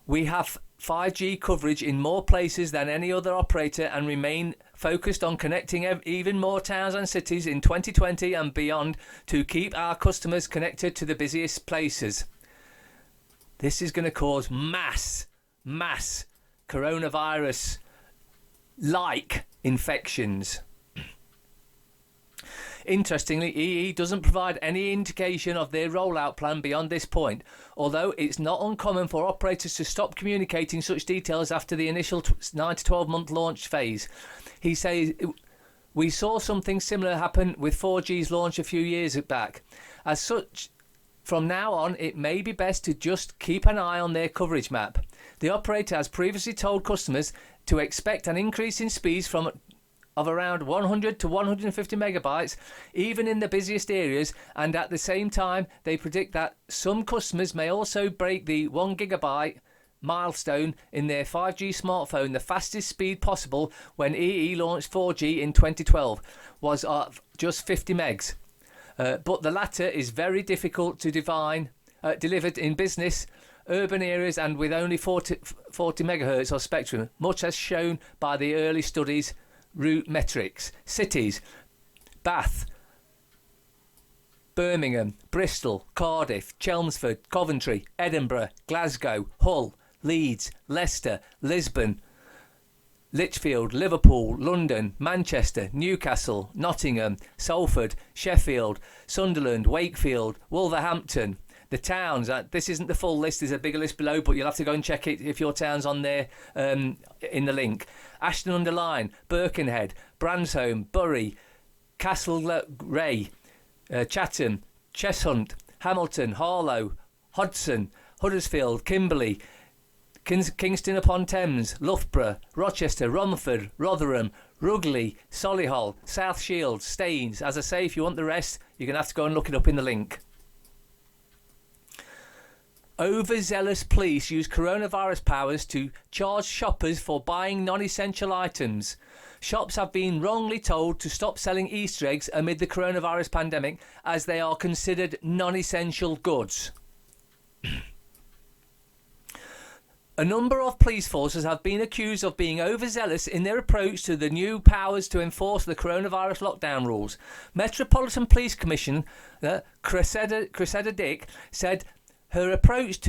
We have 5G coverage in more places than any other operator and remain focused on connecting even more towns and cities in 2020 and beyond to keep our customers connected to the busiest places. This is going to cause mass coronavirus-like infections. Interestingly, EE doesn't provide any indication of their rollout plan beyond this point, although it's not uncommon for operators to stop communicating such details after the initial 9 to 12 month launch phase. He says, "We saw something similar happen with 4G's launch a few years back. As such, from now on, it may be best to just keep an eye on their coverage map. The operator has previously told customers to expect an increase in speeds of around 100 to 150 megabytes, even in the busiest areas, and at the same time, they predict that some customers may also break the 1 gigabyte milestone in their 5G smartphone. The fastest speed possible when EE launched 4G in 2012 was just 50 megs. But the latter is very difficult to define, delivered in business, urban areas and with only 40 megahertz of spectrum, much as shown by the early studies route metrics. Cities: Bath, Birmingham, Bristol, Cardiff, Chelmsford, Coventry, Edinburgh, Glasgow, Hull, Leeds, Leicester, Lisbon, Lichfield, Liverpool, London, Manchester, Newcastle, Nottingham, Salford, Sheffield, Sunderland, Wakefield, Wolverhampton. The towns, this isn't the full list, there's a bigger list below, but you'll have to go and check it if your town's on there in the link. Ashton-under-Lyne, Birkenhead, Branson, Bury, Castlereagh, Chatham, Cheshunt, Hamilton, Harlow, Hodgson, Huddersfield, Kimberley, Kingston-upon-Thames, Loughborough, Rochester, Romford, Rotherham, Rugeley, Solihull, South Shields, Staines. As I say, if you want the rest, you're going to have to go and look it up in the link. Overzealous police use coronavirus powers to charge shoppers for buying non-essential items. Shops have been wrongly told to stop selling Easter eggs amid the coronavirus pandemic as they are considered non-essential goods. A number of police forces have been accused of being overzealous in their approach to the new powers to enforce the coronavirus lockdown rules. Metropolitan Police Commissioner Cressida Dick said her approach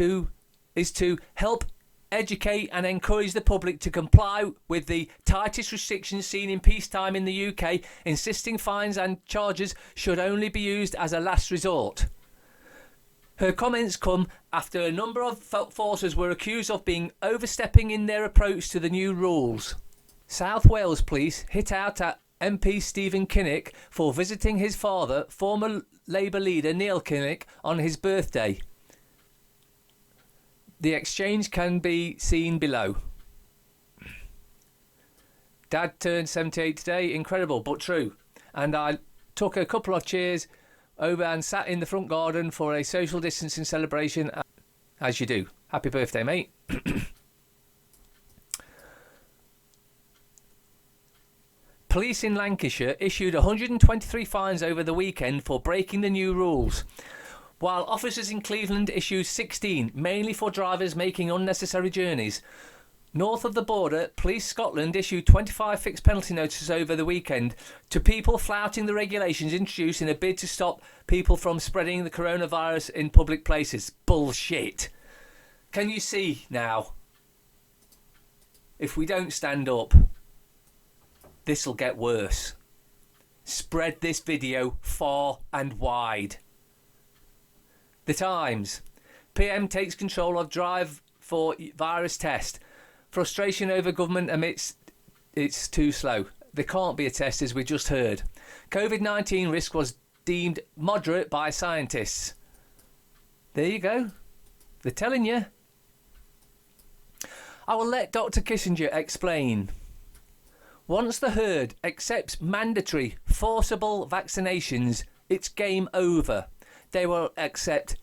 is to help educate and encourage the public to comply with the tightest restrictions seen in peacetime in the UK, insisting fines and charges should only be used as a last resort. Her comments come after a number of forces were accused of being overstepping in their approach to the new rules. South Wales Police hit out at MP Stephen Kinnock for visiting his father, former Labour leader Neil Kinnock, on his birthday. The exchange can be seen below. Dad turned 78 today. Incredible, but true. And I took a couple of chairs over and sat in the front garden for a social distancing celebration, as you do. Happy birthday, mate. Police in Lancashire issued 123 fines over the weekend for breaking the new rules, while officers in Cleveland issued 16, mainly for drivers making unnecessary journeys. North of the border, Police Scotland issued 25 fixed penalty notices over the weekend to people flouting the regulations introduced in a bid to stop people from spreading the coronavirus in public places. Bullshit. Can you see now? If we don't stand up, this'll get worse. Spread this video far and wide. The Times. PM takes control of drive for virus test. Frustration over government admits it's too slow. There can't be a test, as we just heard. COVID-19 risk was deemed moderate by scientists. There you go. They're telling you. I will let Dr. Kissinger explain. Once the herd accepts mandatory, forcible vaccinations, it's game over. They will accept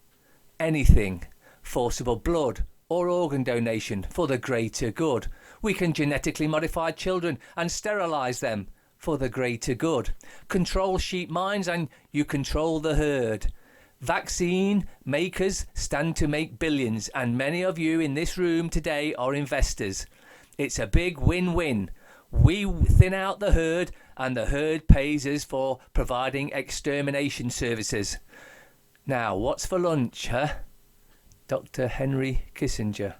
anything, forcible blood or organ donation for the greater good. We can genetically modify children and sterilise them for the greater good. Control sheep minds and you control the herd. Vaccine makers stand to make billions, and many of you in this room today are investors. It's a big win-win. We thin out the herd, and the herd pays us for providing extermination services. Now, what's for lunch, huh? Dr. Henry Kissinger.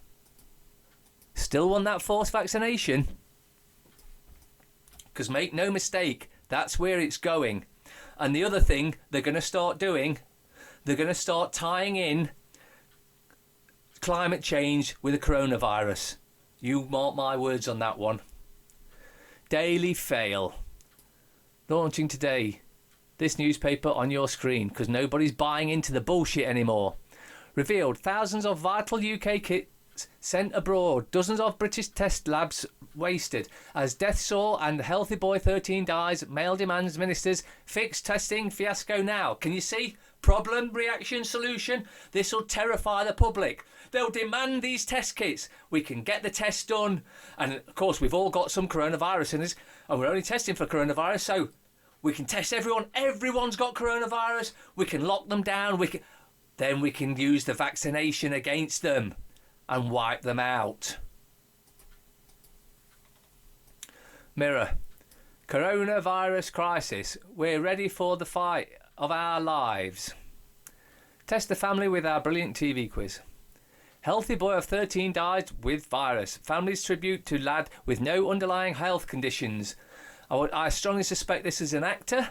Still want that forced vaccination? Because make no mistake, that's where it's going. And the other thing they're going to start doing, they're going to start tying in climate change with the coronavirus. You mark my words on that one. Daily Fail. Launching today. This newspaper on your screen, because nobody's buying into the bullshit anymore. Revealed thousands of vital UK kits sent abroad. Dozens of British test labs wasted. As death soar and healthy boy 13 dies, Mail demands ministers fix testing fiasco now. Can you see? Problem, reaction, solution. This will terrify the public. They'll demand these test kits. We can get the test done. And of course, we've all got some coronavirus in us, and we're only testing for coronavirus, so we can test everyone. Everyone's got coronavirus. We can lock them down. Then we can use the vaccination against them and wipe them out. Mirror. Coronavirus crisis. We're ready for the fight of our lives. Test the family with our brilliant TV quiz. Healthy boy of 13 died with virus. Family's tribute to lad with no underlying health conditions. I strongly suspect this is an actor,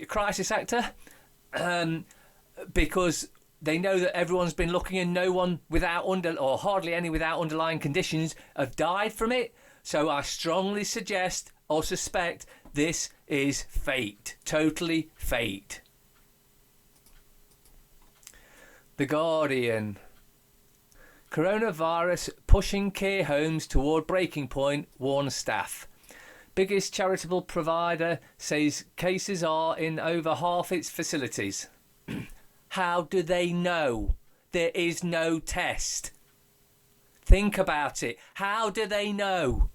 crisis actor, because they know that everyone's been looking and no one without or hardly any without underlying conditions have died from it. So I strongly suggest or suspect this is fate, totally fate. The Guardian. Coronavirus pushing care homes toward breaking point, warns staff. Biggest charitable provider says cases are in over half its facilities. How do they know? There is no test. Think about it. How do they know?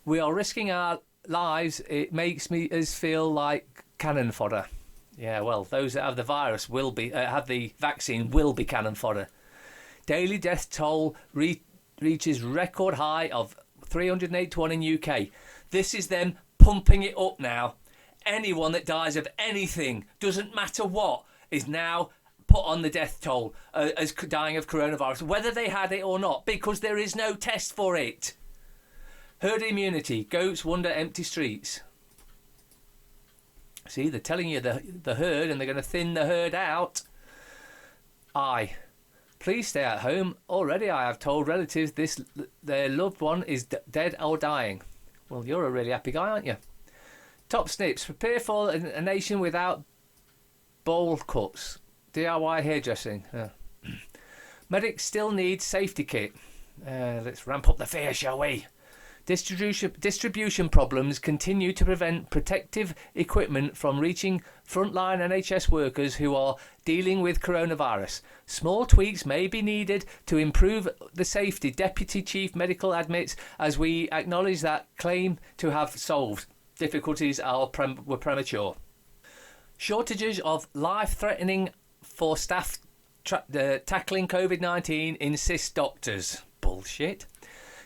We are risking our lives. It makes us feel like cannon fodder. Yeah, well, those that have the virus will be, have the vaccine will be cannon fodder. Daily death toll reaches record high of 381 in UK. This is them pumping it up now. Anyone that dies of anything, doesn't matter what, is now put on the death toll as dying of coronavirus, whether they had it or not, because there is no test for it. Herd immunity. Goats wander empty streets. See, they're telling you the herd, and they're going to thin the herd out. Please stay at home. Already I have told relatives their loved one is dead or dying. Well, you're a really happy guy, aren't you? Top snips. Prepare for a nation without bowl cuts. DIY hairdressing. Medics still need safety kit. Let's ramp up the fear, shall we? Distribution problems continue to prevent protective equipment from reaching frontline NHS workers who are dealing with coronavirus. Small tweaks may be needed to improve the safety, Deputy Chief Medical admits, as we acknowledge that claim to have solved. Difficulties were premature. Shortages of life-threatening for staff tackling COVID-19, insist doctors. Bullshit.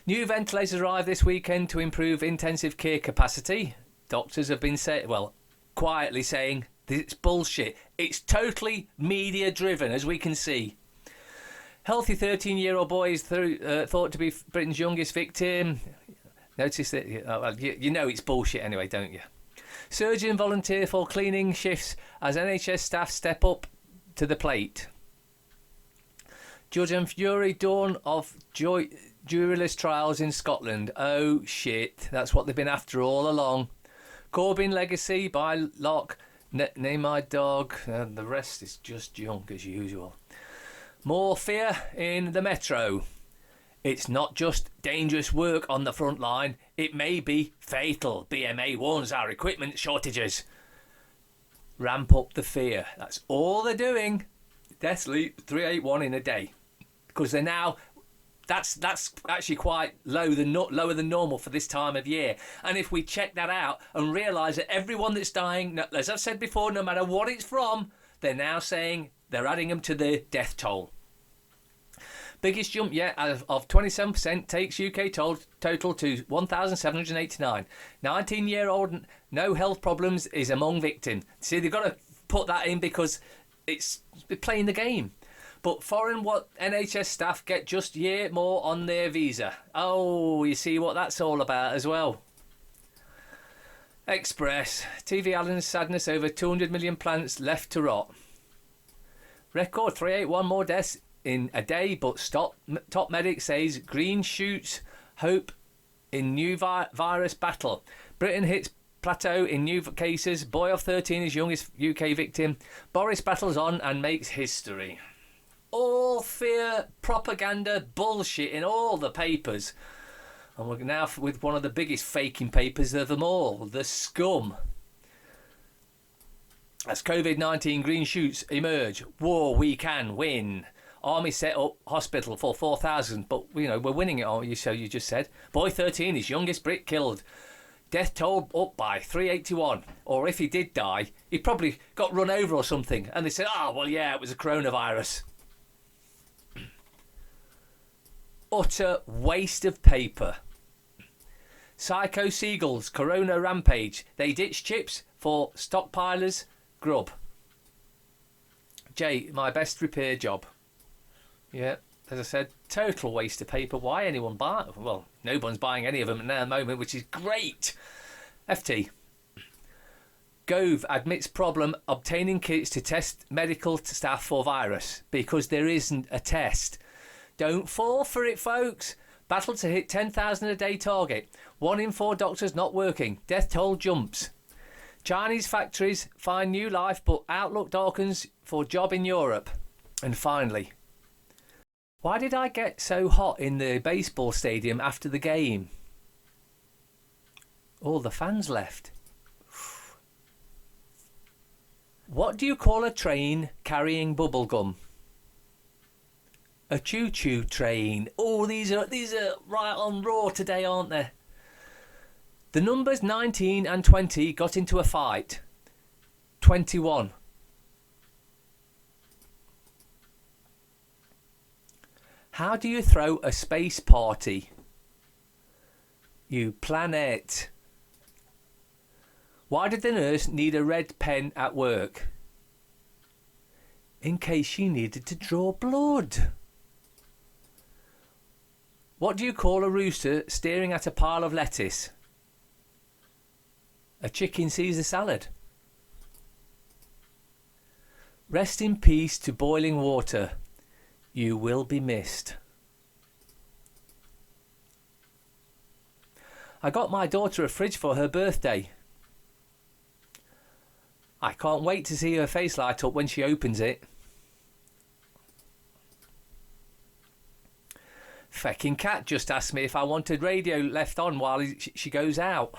New ventilators arrived this weekend to improve intensive care capacity. Doctors have been quietly saying it's bullshit. It's totally media driven, as we can see. Healthy 13-year-old boy is thought to be Britain's youngest victim. Notice that you know it's bullshit anyway, don't you? Surgeon volunteer for cleaning shifts as NHS staff step up to the plate. Judge and Fury, dawn of juryless trials in Scotland. Oh shit, that's what they've been after all along. Corbyn legacy by Locke. Name my dog. The rest is just junk as usual. More fear in the metro. It's not just dangerous work on the front line, it may be fatal. BMA warns our equipment shortages. Ramp up the fear. That's all they're doing. Death sleep 381 in a day. Because they're now, that's actually quite lower than normal for this time of year. And if we check that out and realise that everyone that's dying, as I've said before, no matter what it's from, they're now saying they're adding them to the death toll. Biggest jump yet of 27% takes UK total to 1,789. 19-year-old, no health problems, is among victims. See, they've got to put that in because it's playing the game. But foreign NHS staff get just a year more on their visa. Oh, you see what that's all about as well. Express. TV Island's sadness over 200 million plants left to rot. Record 381 more deaths in a day, but top medic says green shoots hope in new virus battle. Britain hits plateau in new cases. Boy of 13 is youngest UK victim. Boris battles on and makes history. All fear, propaganda, bullshit in all the papers. And we're now with one of the biggest faking papers of them all, the scum. As COVID-19 green shoots emerge, war we can win. Army set up hospital for 4,000, but we're winning it, so you just said. Boy 13 is youngest Brit killed. Death toll up by 381. Or if he did die, he probably got run over or something. And they said, it was a coronavirus. Utter waste of paper. Psycho Seagulls, Corona rampage. They ditch chips for stockpilers, grub. Jay, my best repair job. Yeah, as I said, total waste of paper. Why anyone buy? Well, no one's buying any of them now at the moment, which is great. FT. Gove admits problem obtaining kits to test medical staff for virus because there isn't a test. Don't fall for it, folks. Battle to hit 10,000 a day target. 1 in 4 doctors not working. Death toll jumps. Chinese factories find new life, but outlook darkens for job in Europe. And finally, why did I get so hot in the baseball stadium after the game? All the fans left. What do you call a train carrying bubble gum? A choo-choo train. Oh, these are right on raw today, aren't they? The numbers 19 and 20 got into a fight. 21. How do you throw a space party? You plan it. Why did the nurse need a red pen at work? In case she needed to draw blood. What do you call a rooster staring at a pile of lettuce? A chicken Caesar salad. Rest in peace to boiling water. You will be missed. I got my daughter a fridge for her birthday. I can't wait to see her face light up when she opens it. Fecking cat just asked me if I wanted radio left on while she goes out.